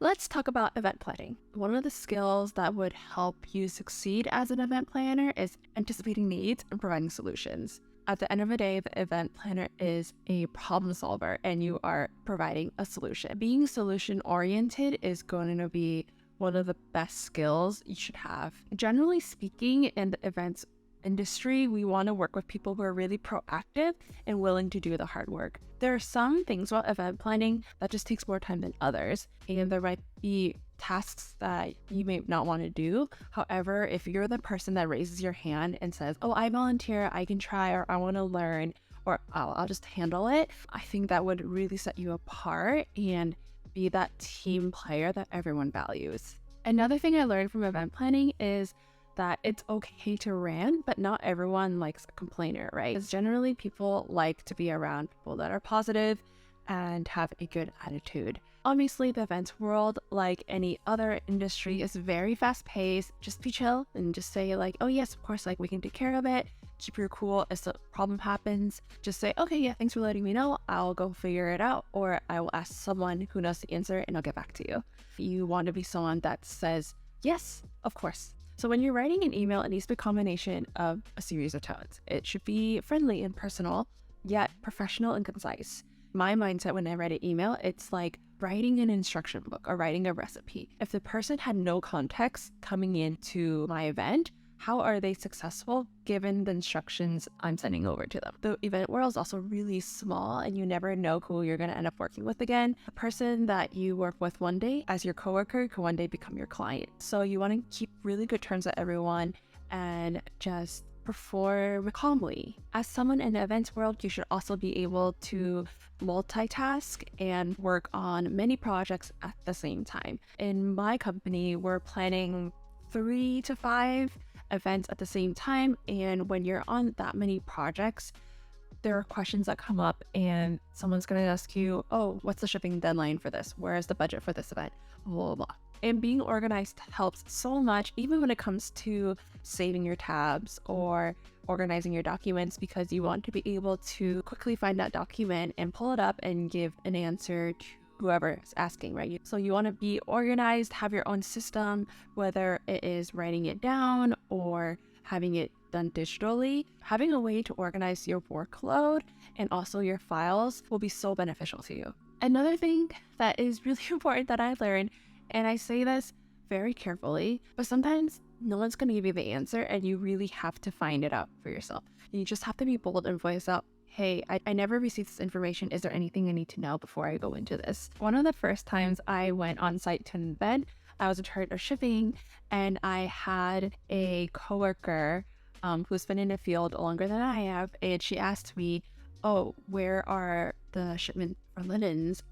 Let's talk about event planning. One of the skills that would help you succeed as an event planner is anticipating needs and providing solutions. At the end of the day, the event planner is a problem solver and you are providing a solution. Being solution oriented is going to be one of the best skills you should have. Generally speaking, in the events industry, we want to work with people who are really proactive and willing to do the hard work. There are some things about event planning that just takes more time than others, and there might be tasks that you may not want to do. However, if you're the person that raises your hand and says, oh, I volunteer, I can try, or I want to learn, or I'll just handle it, I think that would really set you apart and be that team player that everyone values. Another thing I learned from event planning is that it's okay to rant, but not everyone likes a complainer, right? Because generally people like to be around people that are positive and have a good attitude. Obviously, the events world, like any other industry, is very fast paced. Just be chill and just say like, oh yes, of course, like we can take care of it. Keep your cool. If a problem happens, just say, okay, yeah, thanks for letting me know. I'll go figure it out, or I will ask someone who knows the answer and I'll get back to you. You want to be someone that says, yes, of course. So when you're writing an email, it needs to be a combination of a series of tones. It should be friendly and personal, yet professional and concise. My mindset when I write an email, it's like writing an instruction book or writing a recipe. If the person had no context coming into my event, how are they successful given the instructions I'm sending over to them? The event world is also really small and you never know who you're going to end up working with again. A person that you work with one day as your coworker could one day become your client. So you want to keep really good terms with everyone and just perform calmly. As someone in the events world, you should also be able to multitask and work on many projects at the same time. In my company, we're planning 3 to 5 events at the same time, and when you're on that many projects, there are questions that come up and someone's going to ask you, oh, what's the shipping deadline for this? Where is the budget for this event? Blah, blah, blah. And being organized helps so much, even when it comes to saving your tabs or organizing your documents, because you want to be able to quickly find that document and pull it up and give an answer to whoever is asking, right? So you want to be organized, have your own system, whether it is writing it down or having it done digitally. Having a way to organize your workload and also your files will be so beneficial to you. Another thing that is really important that I learned, and I say this very carefully, but sometimes no one's going to give you the answer and you really have to find it out for yourself. You just have to be bold and voice out, hey, I never received this information. Is there anything I need to know before I go into this? One of the first times I went on site to an event, I was in charge of shipping, and I had a coworker who's been in the field longer than I have, and she asked me, oh, where are the shipment for linens?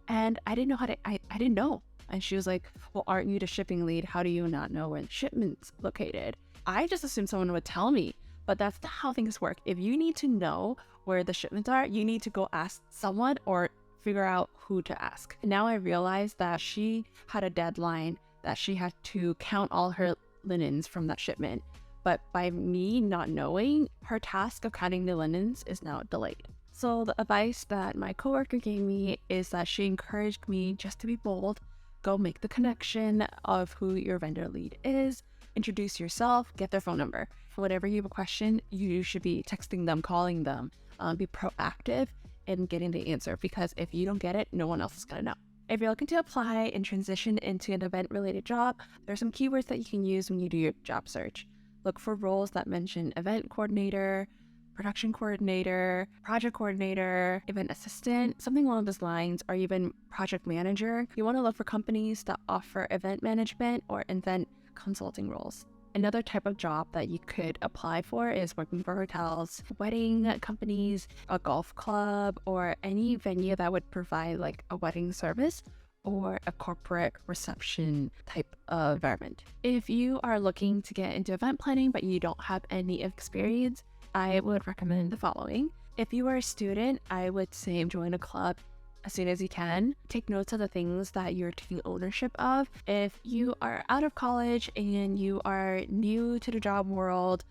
And I didn't know I didn't know. And she was like, well, aren't you the shipping lead? How do you not know where the shipment's located? I just assumed someone would tell me, but that's not how things work. If you need to know where the shipments are, you need to go ask someone or figure out who to ask. Now I realized that she had a deadline that she had to count all her linens from that shipment. But by me not knowing, her task of counting the linens is now delayed. So the advice that my coworker gave me is that she encouraged me just to be bold, go make the connection of who your vendor lead is, introduce yourself, get their phone number. Whenever you have a question, you should be texting them, calling them, be proactive in getting the answer, because if you don't get it, no one else is going to know. If you're looking to apply and transition into an event-related job, there are some keywords that you can use when you do your job search. Look for roles that mention event coordinator, production coordinator, project coordinator, event assistant, something along those lines, or even project manager. You want to look for companies that offer event management or event consulting roles. Another type of job that you could apply for is working for hotels, wedding companies, a golf club, or any venue that would provide like a wedding service or a corporate reception type of environment. If you are looking to get into event planning but you don't have any experience, I would recommend the following. If you are a student, I would say join a club as soon as you can. Take notes of the things that you're taking ownership of. If you are out of college and you are new to the job world,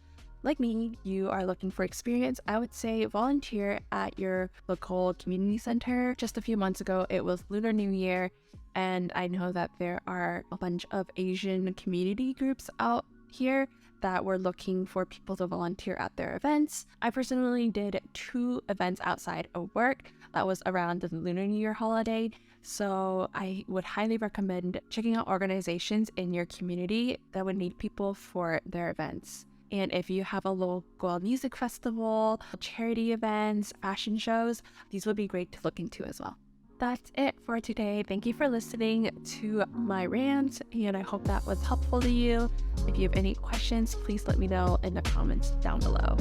like me, you are looking for experience, I would say volunteer at your local community center. Just a few months ago, it was Lunar New Year, And I know that there are a bunch of Asian community groups out here that were looking for people to volunteer at their events. I personally did 2 events outside of work that was around the Lunar New Year holiday. So I would highly recommend checking out organizations in your community that would need people for their events. And if you have a local music festival, charity events, fashion shows, these would be great to look into as well. That's it for today. Thank you for listening to my rant, and I hope that was helpful to you. If you have any questions, please let me know in the comments down below.